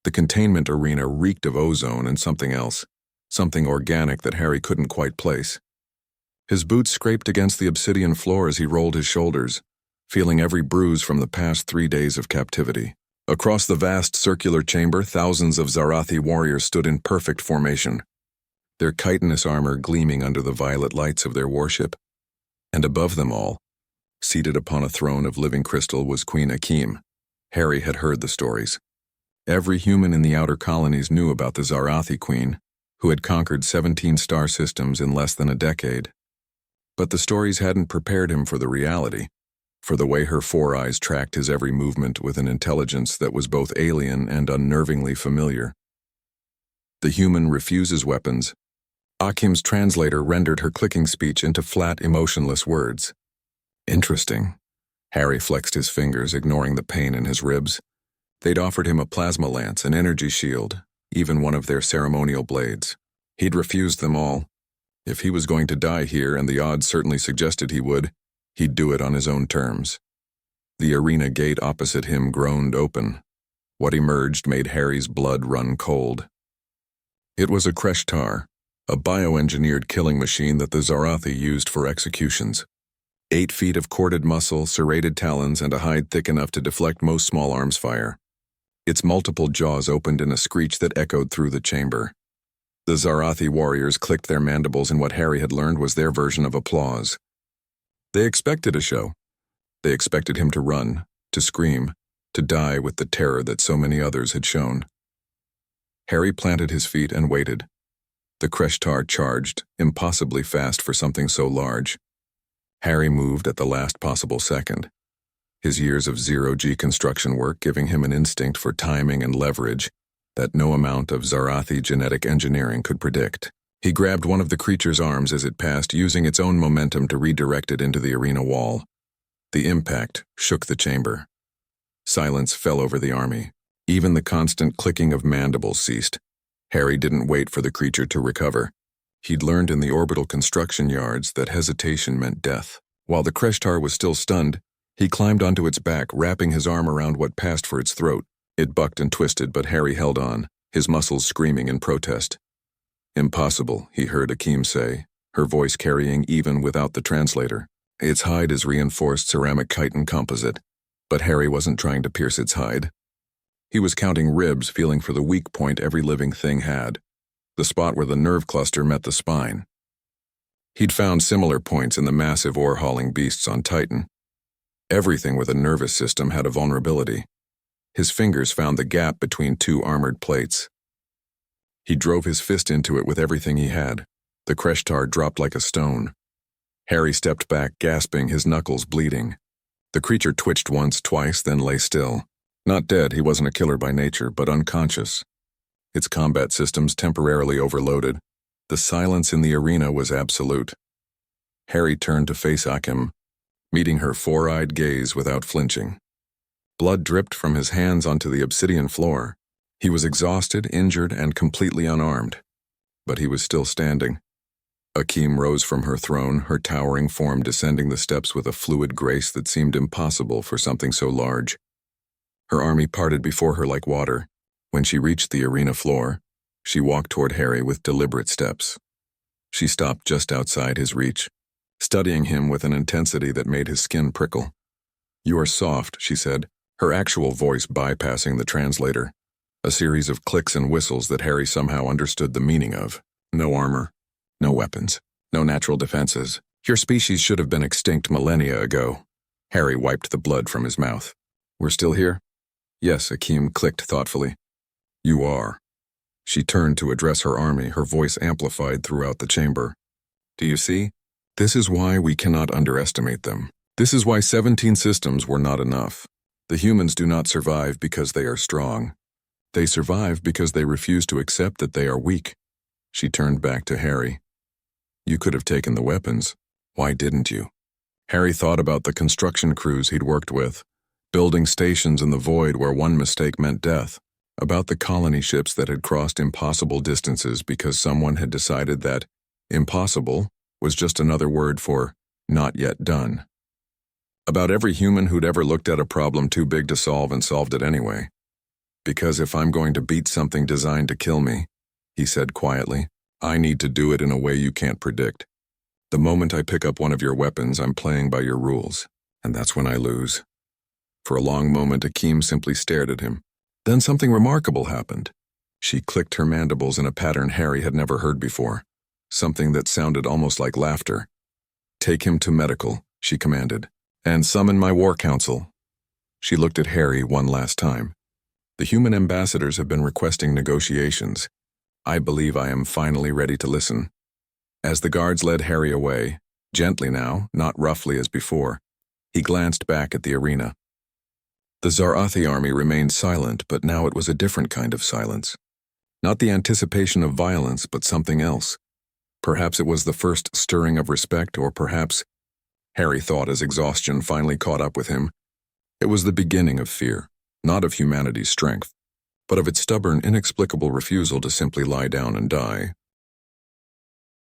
The containment arena reeked of ozone and something else, something organic that Harry couldn't quite place. His boots scraped against the obsidian floor as he rolled his shoulders, feeling every bruise from the past 3 days of captivity. Across the vast circular chamber, thousands of Zarathi warriors stood in perfect formation, their chitinous armor gleaming under the violet lights of their warship. And above them all, seated upon a throne of living crystal, was Queen Akim. Harry had heard the stories. Every human in the outer colonies knew about the Zarathi queen, who had conquered 17 star systems in less than a decade. But the stories hadn't prepared him for the reality, for the way her 4 eyes tracked his every movement with an intelligence that was both alien and unnervingly familiar. The human refuses weapons. Akim's translator rendered her clicking speech into flat, emotionless words. Interesting. Harry flexed his fingers, ignoring the pain in his ribs. They'd offered him a plasma lance, an energy shield, even one of their ceremonial blades. He'd refused them all. If he was going to die here, and the odds certainly suggested he would, he'd do it on his own terms. The arena gate opposite him groaned open. What emerged made Harry's blood run cold. It was a Kreshtar, a bioengineered killing machine that the Zarathi used for executions. 8 feet of corded muscle, serrated talons, and a hide thick enough to deflect most small arms fire. Its multiple jaws opened in a screech that echoed through the chamber. The Zarathi warriors clicked their mandibles in what Harry had learned was their version of applause. They expected a show. They expected him to run, to scream, to die with the terror that so many others had shown. Harry planted his feet and waited. The Kreshtar charged, impossibly fast for something so large. Harry moved at the last possible second, his years of zero-G construction work giving him an instinct for timing and leverage that no amount of Zarathi genetic engineering could predict. He grabbed one of the creature's arms as it passed, using its own momentum to redirect it into the arena wall. The impact shook the chamber. Silence fell over the army. Even the constant clicking of mandibles ceased. Harry didn't wait for the creature to recover. He'd learned in the orbital construction yards that hesitation meant death. While the Kreshtar was still stunned, he climbed onto its back, wrapping his arm around what passed for its throat. It bucked and twisted, but Harry held on, his muscles screaming in protest. Impossible, he heard Akim say, her voice carrying even without the translator. Its hide is reinforced ceramic chitin composite, but Harry wasn't trying to pierce its hide. He was counting ribs, feeling for the weak point every living thing had, the spot where the nerve cluster met the spine. He'd found similar points in the massive ore-hauling beasts on Titan. Everything with a nervous system had a vulnerability. His fingers found the gap between 2 armored plates. He drove his fist into it with everything he had. The Kreshtar dropped like a stone. Harry stepped back, gasping, his knuckles bleeding. The creature twitched once, twice, then lay still. Not dead, he wasn't a killer by nature, but unconscious. Its combat systems temporarily overloaded. The silence in the arena was absolute. Harry turned to face Akim, meeting her 4-eyed gaze without flinching. Blood dripped from his hands onto the obsidian floor. He was exhausted, injured, and completely unarmed. But he was still standing. Akim rose from her throne, her towering form descending the steps with a fluid grace that seemed impossible for something so large. Her army parted before her like water. When she reached the arena floor, she walked toward Harry with deliberate steps. She stopped just outside his reach, studying him with an intensity that made his skin prickle. "You are soft," she said, her actual voice bypassing the translator. A series of clicks and whistles that Harry somehow understood the meaning of. No armor, no weapons, no natural defenses. Your species should have been extinct millennia ago. Harry wiped the blood from his mouth. "We're still here?" "Yes," Akim clicked thoughtfully. "You are." She turned to address her army, her voice amplified throughout the chamber. "Do you see? This is why we cannot underestimate them. This is why 17 systems were not enough. The humans do not survive because they are strong. They survive because they refuse to accept that they are weak." She turned back to Harry. "You could have taken the weapons. Why didn't you?" Harry thought about the construction crews he'd worked with, building stations in the void where one mistake meant death, about the colony ships that had crossed impossible distances because someone had decided that impossible was just another word for not yet done. About every human who'd ever looked at a problem too big to solve and solved it anyway. Because if I'm going to beat something designed to kill me, he said quietly, I need to do it in a way you can't predict. The moment I pick up one of your weapons, I'm playing by your rules, and that's when I lose. For a long moment, Akeem simply stared at him. Then something remarkable happened. She clicked her mandibles in a pattern Harry had never heard before, something that sounded almost like laughter. Take him to medical, she commanded, and summon my war council. She looked at Harry one last time. The human ambassadors have been requesting negotiations. I believe I am finally ready to listen. As the guards led Harry away, gently now, not roughly as before, he glanced back at the arena. The Zarathi army remained silent, but now it was a different kind of silence. Not the anticipation of violence, but something else. Perhaps it was the first stirring of respect, or perhaps, Harry thought as exhaustion finally caught up with him, it was the beginning of fear, not of humanity's strength, but of its stubborn, inexplicable refusal to simply lie down and die.